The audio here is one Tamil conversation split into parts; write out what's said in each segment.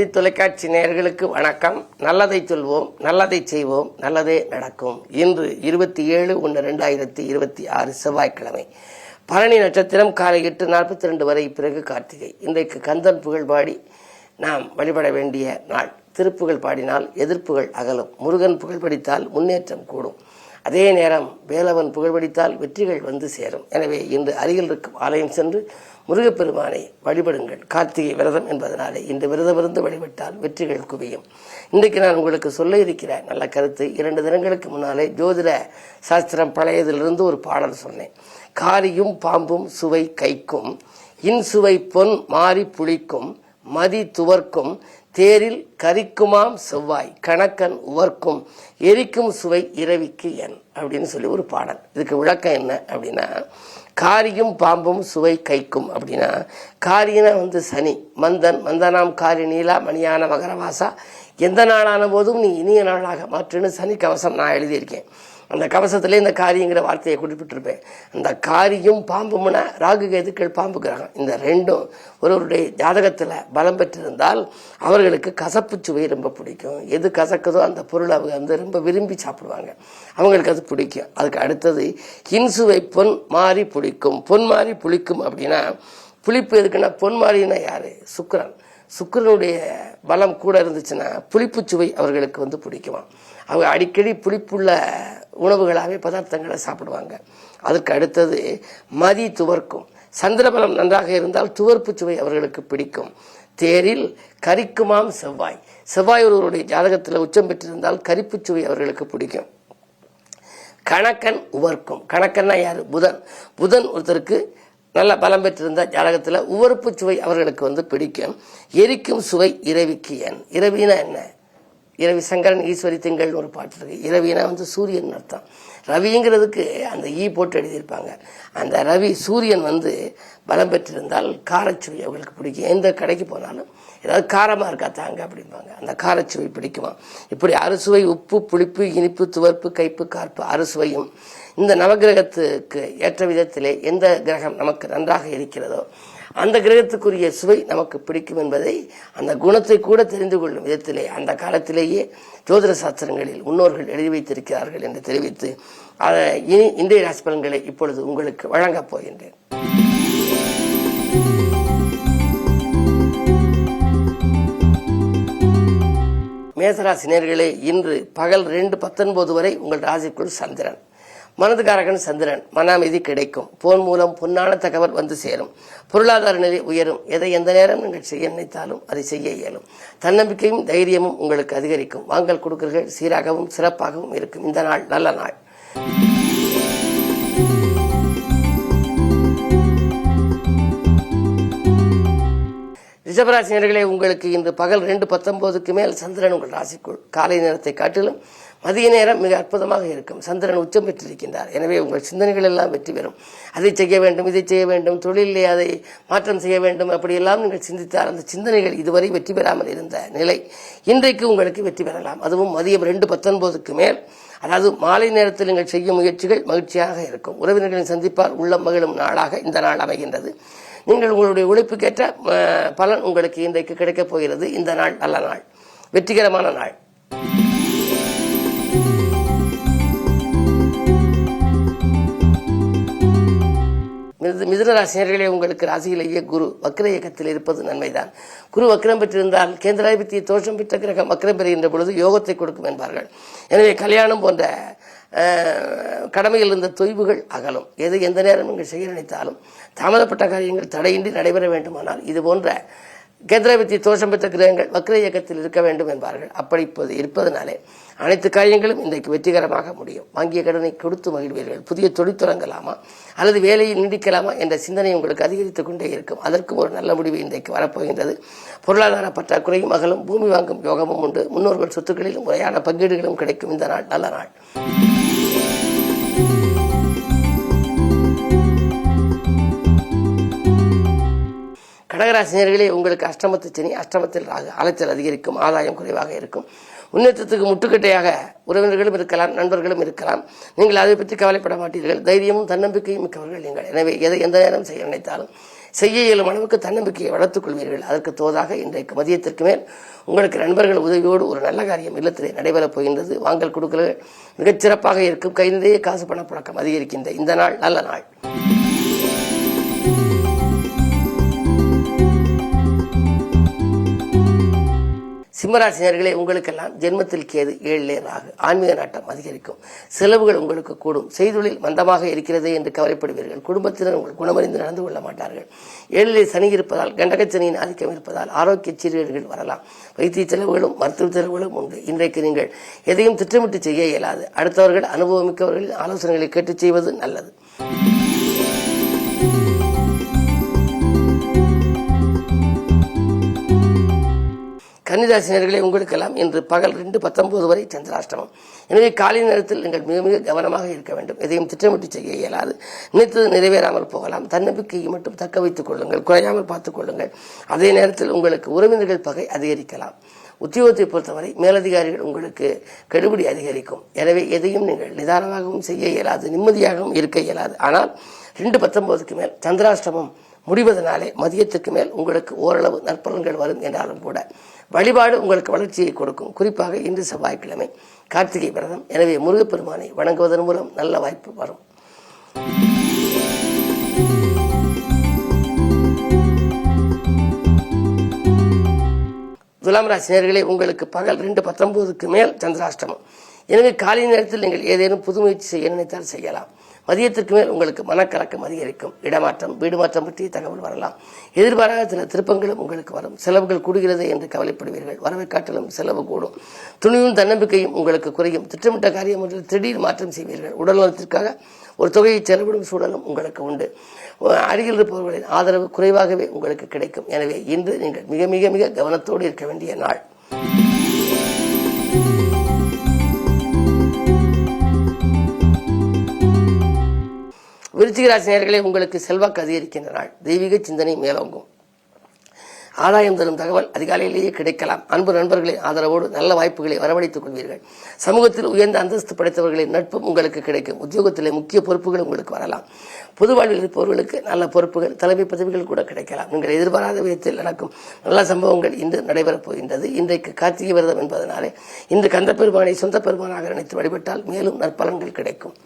தந்தி தொலைக்காட்சி நேயர்களுக்கு வணக்கம். நல்லதை சொல்வோம், நல்லதை செய்வோம், நல்லதே நடக்கும். இன்று 27/1/2026 செவ்வாய்க்கிழமை. பரணி நட்சத்திரம் காலை 8:42 வரை, பிறகு கார்த்திகை. இன்றைக்கு கந்தன் புகழ் பாடி நாம் வழிபட வேண்டிய நாள். திருப்புகழ் பாடினால் எதிர்ப்புகள் அகலும். முருகன் புகழ் படித்தால் முன்னேற்றம் கூடும். அதே நேரம் வேலவன் புகழ் படித்தால் வெற்றிகள் வந்து சேரும். எனவே இன்று அருகில் இருக்கும் ஆலயம் சென்று முருகப்பெருமானை வழிபடுங்கள். கார்த்திகை விரதம் என்பதனாலே இன்று விரதமிருந்து வழிபட்டால் வெற்றிகள் குவியும். இன்றைக்கு நான் உங்களுக்கு சொல்ல இருக்கிற நல்ல கருத்து, 2 தினங்களுக்கு முன்னாலே ஜோதிட சாஸ்திரம் பழையதிலிருந்து ஒரு பாடல் சொன்னேன். காரியும் பாம்பும் சுவை கைக்கும், இன்சுவை பொன் மாறி புளிக்கும், மதி துவர்க்கும், தேரில் கரிக்குமாம் செவ்வாய், கணக்கன் உவர்க்கும், எரிக்கும் சுவை இரவிக்கு என் அப்படின்னு சொல்லி ஒரு பாடல். இதுக்கு விளக்கம் என்ன அப்படின்னா, காரியும் பாம்பும் சுவை கைக்கும் அப்படின்னா, காரினா சனி, மந்தனாம் காரி நீலா மணியான மகரவாசா, எந்த நாளான போதும் நீ இனிய நாளாக மாற்றுன்னு சனி கவசம் நான் எழுதியிருக்கேன். அந்த கவசத்திலே இந்த காரிங்கிற வார்த்தையை குறிப்பிட்டிருப்பேன். அந்த காரியும் பாம்பும்னா ராகு கேதுக்கள் பாம்பு கிரகம். இந்த ரெண்டும் ஒருவருடைய ஜாதகத்தில் பலம் பெற்றிருந்தால் அவர்களுக்கு கசப்பு சுவை ரொம்ப பிடிக்கும். எது கசக்குதோ அந்த பொருளை அவங்க ரொம்ப விரும்பி சாப்பிடுவாங்க. அவங்களுக்கு அது பிடிக்கும். அதுக்கு அடுத்தது இன்சுவை பொன் மாறி புளிக்கும். பொன் மாறி புளிக்கும் அப்படின்னா, புளிப்பு எதுக்குன்னா, பொன் மாறினா யாரு? சுக்கிரன். சுக்கிரனுடைய பலம் கூட இருந்துச்சுன்னா புளிப்பு சுவை அவர்களுக்கு பிடிக்குமா. அவங்க அடிக்கடி புளிப்புள்ள உணவுகளாகவே பதார்த்தங்களை சாப்பிடுவாங்க. அதுக்கு அடுத்தது மதி துவர்க்கும். சந்திரபலம் நன்றாக இருந்தால் துவர்ப்பு சுவை அவர்களுக்கு பிடிக்கும். தேரில் கரிக்குமாம் செவ்வாய். செவ்வாய் ஒருவருடைய ஜாதகத்தில் உச்சம் பெற்றிருந்தால் கரிப்பு சுவை அவர்களுக்கு பிடிக்கும். கணக்கன் உவர்க்கும். கணக்கன்னா யாரு? புதன். புதன் ஒருத்தருக்கு நல்ல பலம் பெற்றிருந்த ஜாதகத்தில் உவர்ப்பு சுவை அவர்களுக்கு பிடிக்கும். எரிக்கும் சுவை இரவிக்கு என். இரவினா என்ன? இரவி சங்கரன் ஈஸ்வரி திங்கள்னு ஒரு பாட்டு இருக்கு. இரவினா சூரியன் அர்த்தம். ரவிங்கிறதுக்கு அந்த போட்டு எழுதியிருப்பாங்க. அந்த ரவி சூரியன் பலம் பெற்றிருந்தால் காரச்சுவை அவங்களுக்கு பிடிக்கும். எந்த கடைக்கு போனாலும் ஏதாவது காரமாக இருக்கா தாங்க அப்படிம்பாங்க. அந்த காரச்சுவை பிடிக்குமா. இப்படி அறுசுவை உப்பு, புளிப்பு, இனிப்பு, துவர்ப்பு, கைப்பு, கார்ப்பு, அறுசுவையும் இந்த நவகிரகத்துக்கு ஏற்ற விதத்திலே எந்த கிரகம் நமக்கு நன்றாக இருக்கிறதோ அந்த கிரகத்துக்குரிய சுவை நமக்கு பிடிக்கும் என்பதை அந்த குணத்தை கூட தெரிந்து கொள்ளும் விதத்திலே அந்த காலத்திலேயே ஜோதிட சாஸ்திரங்களில் முன்னோர்கள் எழுதி வைத்திருக்கிறார்கள் என்று தெரிவித்து இனி இன்றைய ராசி பலன்களை இப்பொழுது உங்களுக்கு வழங்கப் போகின்றேன். மேசராசி நேயர்களே, இன்று பகல் 2:19 வரை உங்கள் ராசிக்குள் சந்திரன். மனதுக்காரகன் சந்திரன். மன அமைதி கிடைக்கும். போன் மூலம் பொன்னான தகவல் சேரும். பொருளாதார நிலை உயரும். எதை எந்த நேரம் நீங்கள் செய்ய நினைத்தாலும் அதை செய்ய இயலும். தன்னம்பிக்கையும் தைரியமும் உங்களுக்கு அதிகரிக்கும். வாங்கல் கொடுக்கல்கள் சீராகவும் சிறப்பாகவும் இருக்கும். இந்த நாள் நல்ல நாள். ரிஷபராசினியர்களே, உங்களுக்கு இன்று பகல் 2:19 மேல் சந்திரன் உங்கள் ராசிக்குள். காலை நேரத்தை காட்டிலும் மதிய நேரம் மிக அற்புதமாக இருக்கும். சந்திரன் உச்சம் பெற்றிருக்கின்றார். எனவே உங்கள் சிந்தனைகள் எல்லாம் வெற்றி பெறும். அதை செய்ய வேண்டும், இதை செய்ய வேண்டும், தொழிலே அதை மாற்றம் செய்ய வேண்டும், அப்படியெல்லாம் நீங்கள் சிந்தித்தால் அந்த சிந்தனைகள் இதுவரை வெற்றி பெறாமல் இருந்த நிலை இன்றைக்கு உங்களுக்கு வெற்றி பெறலாம். அதுவும் மதியம் 2:19 மேல், அதாவது மாலை நேரத்தில் நீங்கள் செய்யும் முயற்சிகள் மகிழ்ச்சியாக இருக்கும். உறவினர்களின் சந்திப்பால் உள்ளம் மகிழும் நாளாக இந்த நாள் அமைகின்றது. நீங்கள் உங்களுடைய உழைப்புக்கேற்ற பலன் உங்களுக்கு இன்றைக்கு கிடைக்கப் போகிறது. இந்த நாள் நல்ல நாள், வெற்றிகரமான நாள். மிதுன ராசினியர்களே, உங்களுக்கு ராசியிலேயே குரு வக்ர இயக்கத்தில் இருப்பது நன்மைதான். குரு வக்ரம் பெற்றிருந்தால் கேந்திராதிபத்திய தோஷம் பெற்ற கிரகம் வக்ரம் பெறுகின்ற பொழுது யோகத்தை கொடுக்கும் என்பார்கள். எனவே கல்யாணம் போன்ற கடமையில் இருந்த தொய்வுகள் அகலும். எது எந்த நேரம் நீங்கள் செய்ய நினைத்தாலும் தாமதப்பட்ட காரியங்கள் தடையின்றி நடைபெற வேண்டுமானால் இது போன்ற கேந்திராதிபத்திய தோஷம் பெற்ற கிரகங்கள் வக்ர இயக்கத்தில் இருக்க வேண்டும் என்பார்கள். அப்படி இப்போது இருப்பதனாலே அனைத்து காரியங்களும் இன்றைக்கு வெற்றிகரமாக முடியும். வாங்கிய கடனை கொடுத்து மகிழ்வீர்கள். புதிய தொழில் தொடங்கலாமா அல்லது வேலையை நீடிக்கலாமா என்ற சிந்தனை உங்களுக்கு அதிகரித்துக் கொண்டே இருக்கும். அதற்கும் ஒரு நல்ல முடிவு இன்றைக்கு வரப்போகின்றது. பொருளாதார பற்றாக்குறையும் அகலும். பூமி வாங்கும் யோகமும் உண்டு. முன்னோர்கள் சொத்துக்களிலும் முறையான பங்கீடுகளும் கிடைக்கும். இந்த நாள் நல்ல நாள். கடகராசினியர்களே, உங்களுக்கு அஷ்டமத்து சனி, அஷ்டமத்தில் ராகு. அலைச்சல் அதிகரிக்கும். ஆதாயம் குறைவாக இருக்கும். முன்னேற்றத்துக்கு முட்டுக்கட்டையாக உறவினர்களும் இருக்கலாம், நண்பர்களும் இருக்கலாம். நீங்கள் அதை பற்றி கவலைப்பட மாட்டீர்கள். தைரியமும் தன்னம்பிக்கையும் மிக்கவர்கள் நீங்கள். எனவே எதை எந்த நேரம் செய்ய நினைத்தாலும் செய்ய இயலும் அளவுக்கு தன்னம்பிக்கையை வளர்த்துக் கொள்வீர்கள். அதற்கு தோதாக இன்றைக்கு மதியத்திற்கு மேல் உங்களுக்கு நண்பர்கள் உதவியோடு ஒரு நல்ல காரியம் இல்லத்திலே நடைபெறப் போகின்றது. வாங்கல் கொடுக்கல் மிகச் சிறப்பாக இருக்கும். கை நிறைய காசு பணப்புழக்கம் அதிகரிக்கின்ற இந்த நாள் நல்ல நாள். சிம்மராசினியர்களே, உங்களுக்கெல்லாம் ஜென்மத்தில் கேது 7 ராகு. ஆன்மீக நாட்டம் அதிகரிக்கும். செலவுகள் உங்களுக்கு கூடும். செய்தொழில் மந்தமாக இருக்கிறது என்று கவலைப்படுவீர்கள். குடும்பத்தினர் உங்கள் குணமறிந்து நடந்து கொள்ள மாட்டார்கள். 7 சனி இருப்பதால், கண்டகச்சனியின் ஆதிக்கம் இருப்பதால் ஆரோக்கிய சீர்கேடுகள் வரலாம். வைத்திய செலவுகளும் மருத்துவ செலவுகளும் உண்டு. இன்றைக்கு நீங்கள் எதையும் திட்டமிட்டு செய்ய இயலாது. அடுத்தவர்கள் அனுபவமிக்கவர்களின் ஆலோசனைகளை கேட்டுச் செய்வது நல்லது. கன்னிராசினியர்களே, உங்களுக்கெல்லாம் இன்று பகல் 2:19 வரை சந்திராஷ்டமம். எனவே காலை நேரத்தில் நீங்கள் மிக மிக கவனமாக இருக்க வேண்டும். எதையும் திட்டமிட்டு செய்ய இயலாது. நினைத்தது நிறைவேறாமல் போகலாம். தன்னம்பிக்கையை மட்டும் தக்க வைத்துக் கொள்ளுங்கள், குறையாமல் பார்த்துக் கொள்ளுங்கள். அதே நேரத்தில் உங்களுக்கு உறவினர்கள் பகை அதிகரிக்கலாம். உத்தியோகத்தை பொறுத்தவரை மேலதிகாரிகள் உங்களுக்கு கெடுபிடி அதிகரிக்கும். எனவே எதையும் நீங்கள் நிதானமாகவும் செய்ய இயலாது, நிம்மதியாகவும் இருக்க இயலாது. ஆனால் 2:19க்கு மேல் சந்திராஷ்டமம் முடிவதனாலே மதியத்துக்கு மேல் உங்களுக்கு ஓரளவு நற்பலன்கள் வரும் என்றாலும் கூட வழிபாடு உங்களுக்கு வளர்ச்சியை கொடுக்கும். குறிப்பாக இன்று செவ்வாய்க்கிழமை கார்த்திகை விரதம். எனவே முருகப்பெருமானை வணங்குவதன் மூலம் நல்ல வாய்ப்பு வரும். துலாம் ராசினியர்களே, உங்களுக்கு பகல் 2:19க்கு மேல் சந்திராஷ்டமம். எனவே காலை நேரத்தில் நீங்கள் ஏதேனும் புது முயற்சி செய்ய நினைத்தால் செய்யலாம். மதியத்திற்கு மேல் உங்களுக்கு மனக்கலக்கம் அதிகரிக்கும். இடமாற்றம், வீடு மாற்றம் பற்றிய தகவல் வரலாம். எதிர்பாராத சில திருப்பங்களும் உங்களுக்கு வரும். செலவுகள் கூடுகிறது என்று கவலைப்படுவீர்கள். வரவை காட்டிலும் செலவு கூடும். துணிவும் தன்னம்பிக்கையும் உங்களுக்கு குறையும். திட்டமிட்ட காரியம் ஒன்றில் திடீர் மாற்றம் செய்வீர்கள். உடல் நலத்திற்காக ஒரு தொகையை செலவிடும் சூழலும் உங்களுக்கு உண்டு. அருகில் இருப்பவர்களின் ஆதரவு குறைவாகவே உங்களுக்கு கிடைக்கும். எனவே இன்று நீங்கள் மிக மிக மிக கவனத்தோடு இருக்க வேண்டிய நாள். விருச்சிக ராசினியர்களே, உங்களுக்கு செல்வாக்கு அதிகரிக்கின்ற நாள். தெய்வீக சிந்தனை மேலோங்கும். ஆதாயம் தரும் தகவல் அதிகாலையிலேயே கிடைக்கலாம். அன்பு நண்பர்களின் ஆதரவோடு நல்ல வாய்ப்புகளை வரவழைத்துக் கொள்வீர்கள். சமூகத்தில் உயர்ந்த அந்தஸ்து படைத்தவர்களின் நட்பும் உங்களுக்கு கிடைக்கும். உத்தியோகத்திலே முக்கிய பொறுப்புகள் உங்களுக்கு வரலாம். பொது வாழ்வில் இருப்பவர்களுக்கு நல்ல பொறுப்புகள், தலைமை பதவிகள் கூட கிடைக்கலாம். நீங்கள் எதிர்பாராத விதத்தில் நடக்கும் நல்ல சம்பவங்கள் இன்று நடைபெறப் போகின்றது. இன்றைக்கு கார்த்திகை விரதம் என்பதனாலே இன்று கந்த பெருமானை சொந்த பெருமானாக நினைத்து வழிபட்டால் மேலும் நற்பலன்கள் கிடைக்கும்.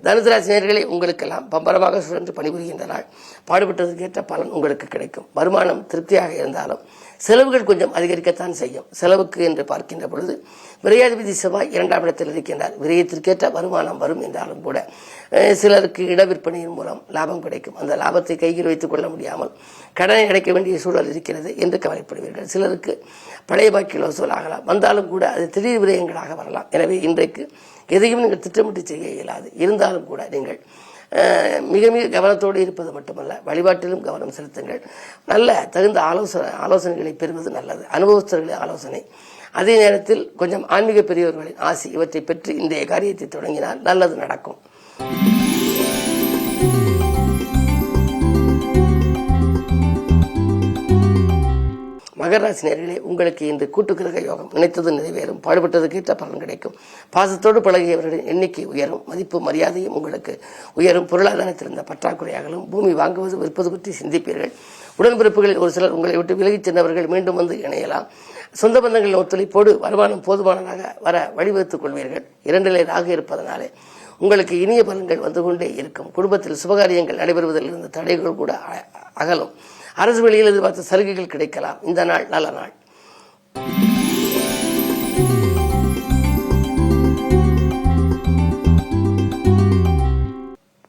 தனுசு ராசினியர்களே, உங்களுக்கெல்லாம் பம்பரமாக சுழன்று பணிபுரிகின்ற நாள். பாடுபட்டதற்கேற்ற பலன் உங்களுக்கு கிடைக்கும். வருமானம் திருப்தியாக இருந்தாலும் செலவுகள் கொஞ்சம் அதிகரிக்கத்தான் செய்யும். செலவுக்கு என்று பார்க்கின்ற பொழுது விரையாதிபதி செவ்வாய் 2ஆம் இடத்தில் இருக்கின்றார். விரயத்திற்கேற்ற வருமானம் வரும் என்றாலும் கூட சிலருக்கு இட விற்பனையின் மூலம் லாபம் கிடைக்கும். அந்த லாபத்தை கையில் வைத்துக் கொள்ள முடியாமல் கடனை அடைக்க வேண்டிய சூழல் இருக்கிறது என்று கவலைப்படுவீர்கள். சிலருக்கு பழைய பாக்கியில் வசூல் ஆகலாம். வந்தாலும் கூட அது திடீர் விரயங்களாக வரலாம். எனவே இன்றைக்கு எதையும் நீங்கள் திட்டமிட்டு செய்ய இயலாது. இருந்தாலும் கூட நீங்கள் மிக மிக கவனத்தோடு இருப்பது மட்டுமல்ல, வழிபாட்டிலும் கவனம் செலுத்துங்கள். நல்ல தகுந்த ஆலோசனைகளை பெறுவது நல்லது. அனுபவஸ்தர்களின் ஆலோசனை, அதே நேரத்தில் கொஞ்சம் ஆன்மீக பெரியவர்களின் ஆசி, இவற்றை பெற்று இன்றைய காரியத்தை தொடங்கினால் நல்லது நடக்கும். மகர ராசினியர்களே, உங்களுக்கு இன்று கூட்டுக்கிரக யோகம். நினைத்தது நிறைவேறும். பாடுபட்டதுக்கு ஏற்ற பலன் கிடைக்கும். பாசத்தோடு பழகியவர்களின் எண்ணிக்கை உயரும். மதிப்பு மரியாதையும் உங்களுக்கு உயரும். பொருளாதாரத்தில் இருந்த பற்றாக்குறையாகலும் பூமி வாங்குவது விற்பது பற்றி சிந்திப்பீர்கள். உடன்பிறப்புகளில் ஒரு சிலர் உங்களை விட்டு விலகிச் சென்றவர்கள் மீண்டும் வந்து இணையலாம். சொந்த பந்தங்களின் ஒத்துழைப்போடு வருமானம் போதுமானதாக வர வழிவகுத்துக் கொள்வீர்கள். 2 ராகு இருப்பதனாலே உங்களுக்கு இனிய பலன்கள் வந்து கொண்டே இருக்கும். குடும்பத்தில் சுபகாரியங்கள் நடைபெறுவதில் இருந்த தடைகள் கூட அகலும். அரசு வழியில் எதிர்பார்த்த சலுகைகள் கிடைக்கலாம். இந்த நாள் நல்ல நாள்.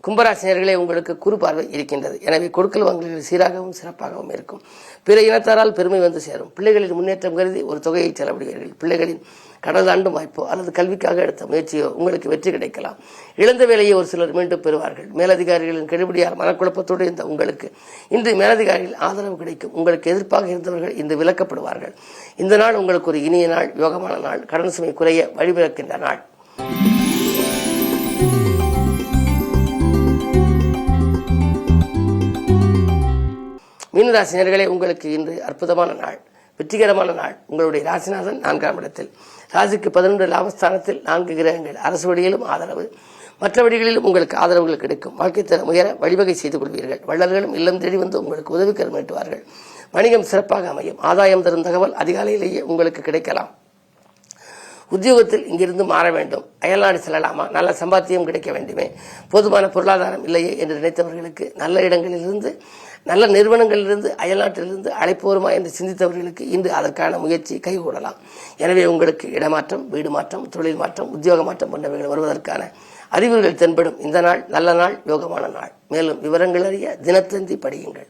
கும்பராசினியர்களே, உங்களுக்கு குறு பார்வை இருக்கின்றது. எனவே கொடுக்கல் வாங்கல்கள் சீராகவும் சிறப்பாகவும் இருக்கும். பிற இனத்தாரால் பெருமை வந்து சேரும். பிள்ளைகளின் முன்னேற்றம் கருதி ஒரு தொகையை செலவிடுவீர்கள். பிள்ளைகளின் கடல் தாண்டும் வாய்ப்போ அல்லது கல்விக்காக எடுத்த முயற்சியோ உங்களுக்கு வெற்றி கிடைக்கலாம். இழந்த வேலையை ஒரு சிலர் மீண்டும் பெறுவார்கள். மேலதிகாரிகளின் கெடுபிடியால் மனக்குழப்பத்தோடு இருந்த உங்களுக்கு இன்று மேலதிகாரிகள் ஆதரவு கிடைக்கும். உங்களுக்கு எதிர்ப்பாக இருந்தவர்கள் இன்று விலக்கப்படுவார்கள். இந்த நாள் உங்களுக்கு ஒரு இனிய நாள், யோகமான நாள். கடன் சுமை குறைய வழிபிறக்கின்ற நாள். மீனராசினியர்களே, உங்களுக்கு இன்று அற்புதமான நாள், வெற்றிகரமான நாள். உங்களுடைய ராசிநாதன் 4ஆம் இடத்தில். ராசிக்கு 11 லாபஸ்தானத்தில் 4 கிரகங்கள். அரசு வழியிலும் ஆதரவு, மற்ற வழிகளிலும் உங்களுக்கு ஆதரவுகள் கிடைக்கும். வாழ்க்கை தரம் உயர வழிவகை செய்து கொள்வீர்கள். வள்ளல்களும் இல்லம் தேடி வந்து உங்களுக்கு உதவிக்கரம் நீட்டுவார்கள். வணிகம் சிறப்பாக அமையும். ஆதாயம் தரும் தகவல் அதிகாலையிலேயே உங்களுக்கு கிடைக்கலாம். உத்தியோகத்தில் இங்கிருந்து மாற வேண்டும், அயல்நாடு செல்லலாமா, நல்ல சம்பாத்தியம் கிடைக்க வேண்டுமே, போதுமான பொருளாதாரம் இல்லையே என்று நினைத்தவர்களுக்கு நல்ல இடங்களிலிருந்து, நல்ல நிறுவனங்களிலிருந்து, அயல்நாட்டிலிருந்து அழைப்பு வருமா என்று சிந்தித்தவர்களுக்கு இன்று அதற்கான முயற்சி கைகூடலாம். எனவே உங்களுக்கு இடமாற்றம், வீடு மாற்றம், தொழில் மாற்றம், உத்தியோக மாற்றம் போன்றவைகள் வருவதற்கான அறிகுறிகள் தென்படும். இந்த நாள் நல்ல நாள், யோகமான நாள். மேலும் விவரங்கள் அறிய தினத்தந்தி படியுங்கள்.